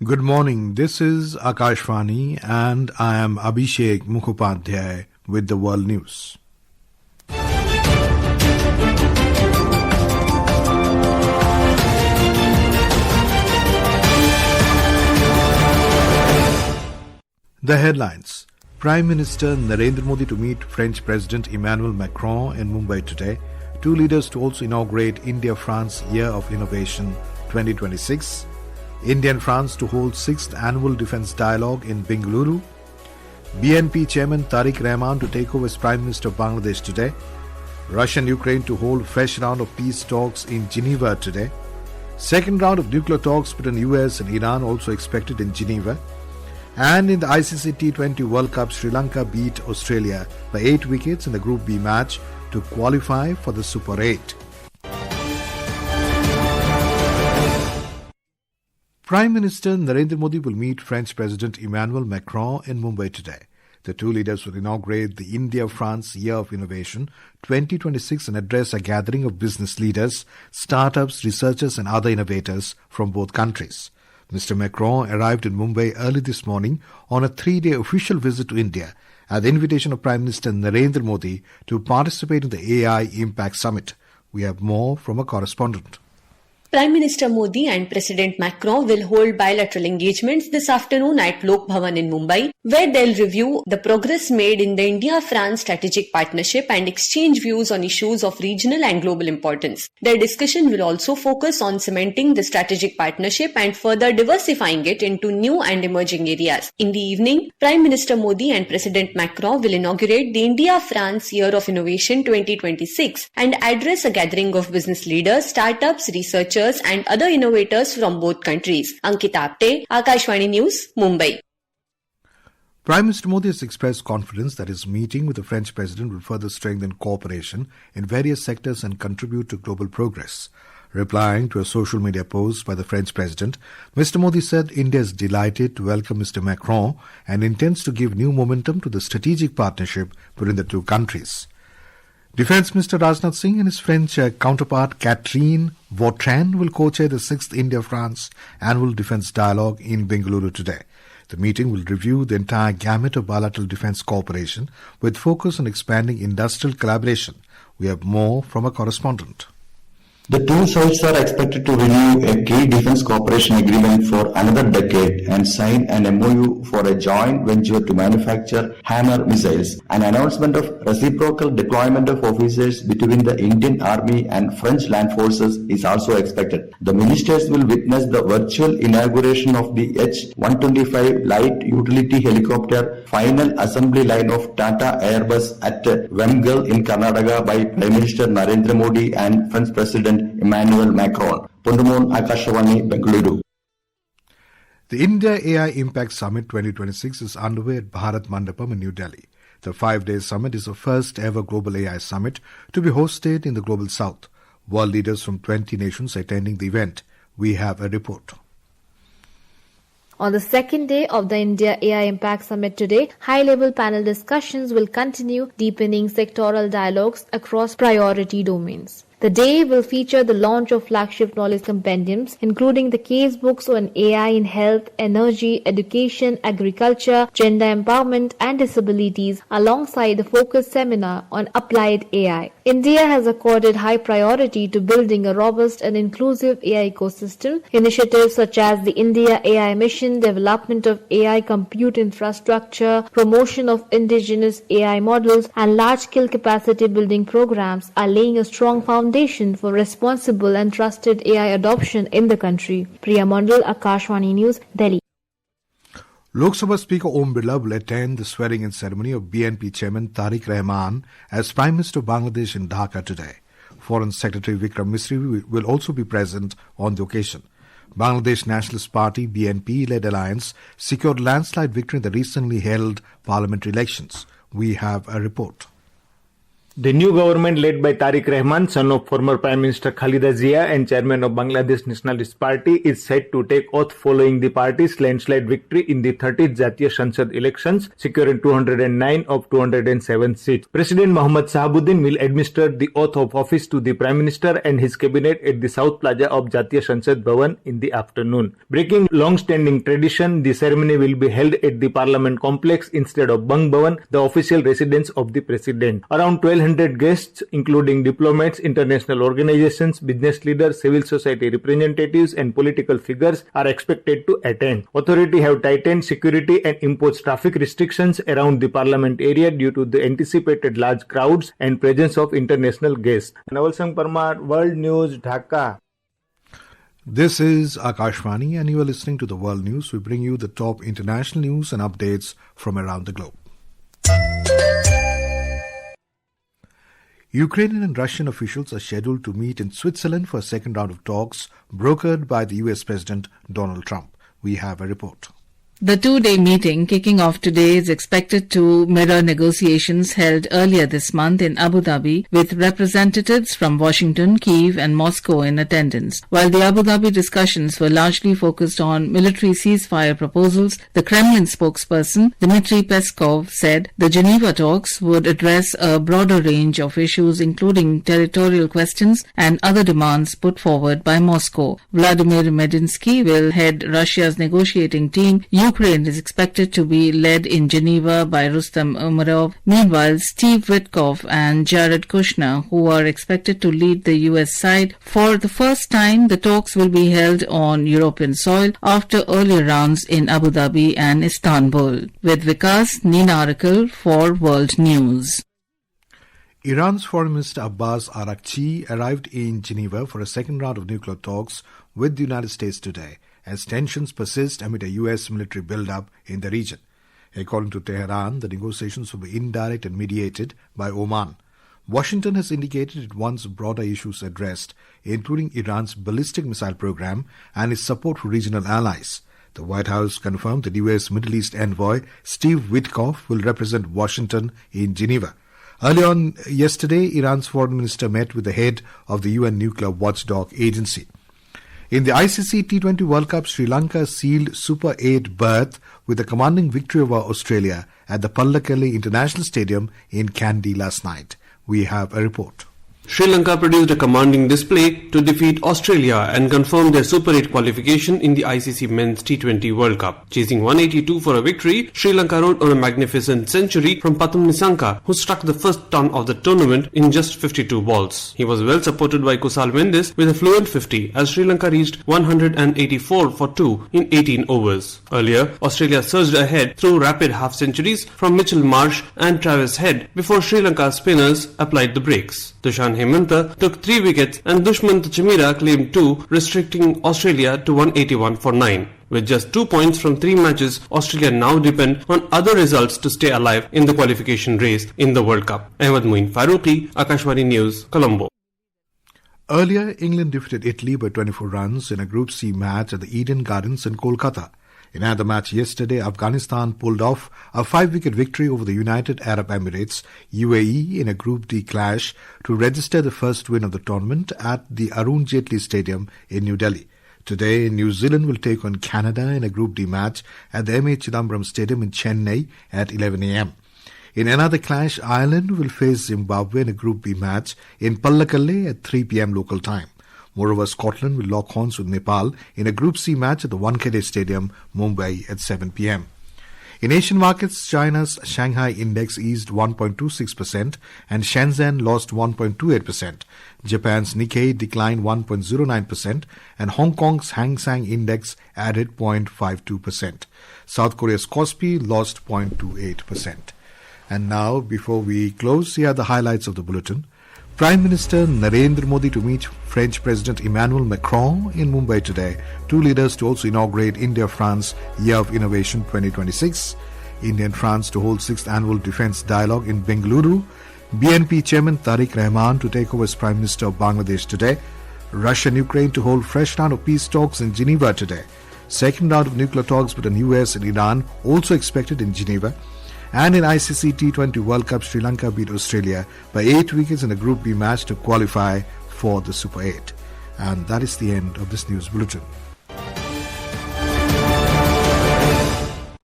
Good morning. This is Akashvani and I am Abhishek Mukhopadhyay with the world news. The headlines. Prime Minister Narendra Modi to meet French President Emmanuel Macron in Mumbai today. Two leaders to also inaugurate India-France Year of Innovation 2026. India and France to hold 6th Annual Defence Dialogue in Bengaluru. BNP Chairman Tariq Rahman to take over as Prime Minister of Bangladesh today. Russia and Ukraine to hold fresh round of peace talks in Geneva today. Second round of nuclear talks between US and Iran also expected in Geneva. And in the ICC T20 World Cup, Sri Lanka beat Australia by 8 wickets in the Group B match to qualify for the Super 8. Prime Minister Narendra Modi will meet French President Emmanuel Macron in Mumbai today. The two leaders will inaugurate the India-France Year of Innovation 2026 and address a gathering of business leaders, startups, researchers and other innovators from both countries. Mr. Macron arrived in Mumbai early this morning on a 3-day official visit to India at the invitation of Prime Minister Narendra Modi to participate in the AI Impact Summit. We have more from a correspondent. Prime Minister Modi and President Macron will hold bilateral engagements this afternoon at Lok Bhavan in Mumbai, where they'll review the progress made in the India-France strategic partnership and exchange views on issues of regional and global importance. Their discussion will also focus on cementing the strategic partnership and further diversifying it into new and emerging areas. In the evening, Prime Minister Modi and President Macron will inaugurate the India-France Year of Innovation 2026 and address a gathering of business leaders, startups, researchers and other innovators from both countries. Ankita Apte, Akashvani News, Mumbai. Prime Minister Modi has expressed confidence that his meeting with the French President will further strengthen cooperation in various sectors and contribute to global progress. Replying to a social media post by the French President, Mr. Modi said India is delighted to welcome Mr. Macron and intends to give new momentum to the strategic partnership between the two countries. Defence Minister Rajnath Singh and his French counterpart Catherine Vautrin will co-chair the 6th India-France Annual Defence Dialogue in Bengaluru today. The meeting will review the entire gamut of bilateral defence cooperation with focus on expanding industrial collaboration. We have more from a correspondent. The two sides are expected to renew a key defense cooperation agreement for another decade and sign an MOU for a joint venture to manufacture Hammer missiles. An announcement of reciprocal deployment of officers between the Indian Army and French land forces is also expected. The ministers will witness the virtual inauguration of the H-125 light utility helicopter final assembly line of Tata Airbus at Wemgal in Karnataka by Prime Minister Narendra Modi and French President Emmanuel Macron. Pundamon, Akashvani, Bengaluru. The India AI Impact Summit 2026 is underway at Bharat Mandapam in New Delhi. The 5-day summit is the first ever global AI summit to be hosted in the Global South. World leaders from 20 nations attending the event. We have a report. On the second day of the India AI Impact Summit today, high-level panel discussions will continue, deepening sectoral dialogues across priority domains. The day will feature the launch of flagship knowledge compendiums, including the case books on AI in health, energy, education, agriculture, gender empowerment, and disabilities, alongside a focused seminar on applied AI. India has accorded high priority to building a robust and inclusive AI ecosystem. Initiatives such as the India AI Mission, development of AI compute infrastructure, promotion of indigenous AI models, and large-scale capacity building programs are laying a strong foundation for responsible and trusted AI adoption in the country. Priya Mandal, Akashvani News, Delhi. Lok Sabha Speaker Om Birla will attend the swearing-in ceremony of BNP Chairman Tariq Rahman as Prime Minister of Bangladesh in Dhaka today. Foreign Secretary Vikram Misri will also be present on the occasion. Bangladesh Nationalist Party BNP-led alliance secured landslide victory in the recently held parliamentary elections. We have a report. The new government led by Tariq Rahman, son of former Prime Minister Khalida Zia and chairman of Bangladesh Nationalist Party, is set to take oath following the party's landslide victory in the 30th Jatiya Sanshad elections, securing 209 of 207 seats. President Mohammad Shahabuddin will administer the oath of office to the Prime Minister and his cabinet at the South Plaza of Jatiya Sanshad Bhavan in the afternoon. Breaking long-standing tradition, the ceremony will be held at the Parliament complex instead of Bang Bhavan, the official residence of the President. Around 1,200 guests, including diplomats, international organizations, business leaders, civil society representatives, and political figures, are expected to attend. Authorities have tightened security and imposed traffic restrictions around the Parliament area due to the anticipated large crowds and presence of international guests. Naval Singh Parmar, World News, Dhaka. This is Akashvani and you are listening to the World News. We bring you the top international news and updates from around the globe. Ukrainian and Russian officials are scheduled to meet in Switzerland for a second round of talks brokered by the US President Donald Trump. We have a report. The two-day meeting kicking off today is expected to mirror negotiations held earlier this month in Abu Dhabi with representatives from Washington, Kyiv and Moscow in attendance. While the Abu Dhabi discussions were largely focused on military ceasefire proposals, the Kremlin spokesperson Dmitry Peskov said the Geneva talks would address a broader range of issues including territorial questions and other demands put forward by Moscow. Vladimir Medinsky will head Russia's negotiating team. Ukraine is expected to be led in Geneva by Rustam Umerov. Meanwhile, Steve Witkoff and Jared Kushner, who are expected to lead the US side, for the first time the talks will be held on European soil after earlier rounds in Abu Dhabi and Istanbul. With Vikas, Nina Arakal for World News. Iran's Foreign Minister Abbas Araghchi arrived in Geneva for a second round of nuclear talks with the United States today, as tensions persist amid a U.S. military build-up in the region. According to Tehran, the negotiations will be indirect and mediated by Oman. Washington has indicated it wants broader issues addressed, including Iran's ballistic missile program and its support for regional allies. The White House confirmed that U.S. Middle East envoy Steve Witkoff will represent Washington in Geneva. Earlier on yesterday, Iran's foreign minister met with the head of the UN Nuclear Watchdog Agency. In the ICC T20 World Cup, Sri Lanka sealed Super 8 berth with a commanding victory over Australia at the Pallekele International Stadium in Kandy last night. We have a report. Sri Lanka produced a commanding display to defeat Australia and confirm their Super 8 qualification in the ICC Men's T20 World Cup. Chasing 182 for a victory, Sri Lanka rode on a magnificent century from Pathum Nissanka, who struck the first ton of the tournament in just 52 balls. He was well supported by Kusal Mendes with a fluent 50 as Sri Lanka reached 184 for 2 in 18 overs. Earlier, Australia surged ahead through rapid half-centuries from Mitchell Marsh and Travis Head before Sri Lanka's spinners applied the brakes. Dushan Hemanta took 3 wickets and Dushmant Chamira claimed 2, restricting Australia to 181 for 9. With just 2 points from 3 matches, Australia now depend on other results to stay alive in the qualification race in the World Cup. Ahmed Moin Faruqi, Akashvani News, Colombo. Earlier, England defeated Italy by 24 runs in a Group C match at the Eden Gardens in Kolkata. In another match yesterday, Afghanistan pulled off a 5-wicket victory over the United Arab Emirates, UAE, in a Group D clash to register the first win of the tournament at the Arun Jaitley Stadium in New Delhi. Today, New Zealand will take on Canada in a Group D match at the M.A. Chidambaram Stadium in Chennai at 11 a.m. In another clash, Ireland will face Zimbabwe in a Group B match in Pallekele at 3 p.m. local time. Moreover, Scotland will lock horns with Nepal in a Group C match at the Wankhede Stadium, Mumbai at 7 p.m. In Asian markets, China's Shanghai Index eased 1.26% and Shenzhen lost 1.28%. Japan's Nikkei declined 1.09% and Hong Kong's Hang Seng Index added 0.52%. South Korea's Kospi lost 0.28%. And now, before we close, here are the highlights of the bulletin. Prime Minister Narendra Modi to meet French President Emmanuel Macron in Mumbai today. 2 leaders to also inaugurate India-France Year of Innovation 2026. India and France to hold 6th Annual Defence Dialogue in Bengaluru. BNP Chairman Tariq Rahman to take over as Prime Minister of Bangladesh today. Russia and Ukraine to hold fresh round of peace talks in Geneva today. Second round of nuclear talks between US and Iran also expected in Geneva. And in ICC T20 World Cup, Sri Lanka beat Australia by 8 wickets in a Group B match to qualify for the Super 8. And that is the end of this news bulletin.